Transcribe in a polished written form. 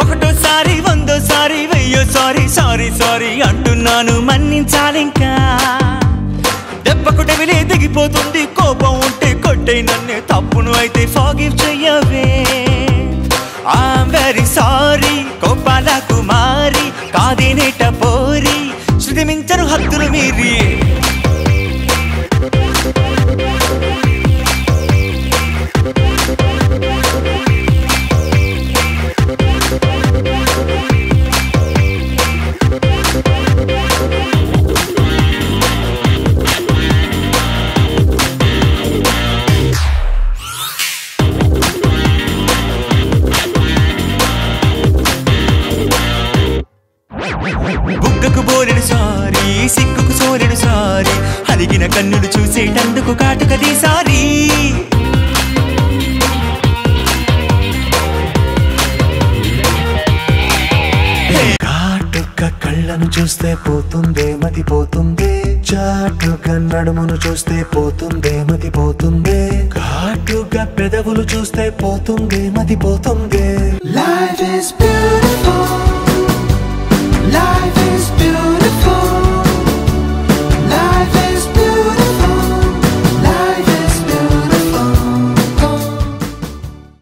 ఒకటోసారి వందోసారి వెయ్యో sorry sorry sorry అంటున్నాను మన్నించాలింకా దెబ్బకు డెవిలే దిగిపోతుంది కోపం ఉంటే కొట్టే నన్ను తప్పును అయితే ఫార్గివ్ చెయ్యవే ఐఎమ్ వెరీ సారీ కోపాల కుమారి కాదేనేట పోరి శృతి మించను హద్దులు మీరి బుగ్గకు బోలెడు సారీ సిగ్గుకు సోలెడు సారీ అలిగిన కన్నులు చూసేటందుకు కాటుకది సారీ కాటుక కళ్ళను చూస్తే పోతుందే మతి పోతుందే చాటుగా నడుమును చూస్తే పోతుందే మతి పోతుందే ఘాటుగా పెదవులు చూస్తే పోతుందే మతి పోతుందే Life is beautiful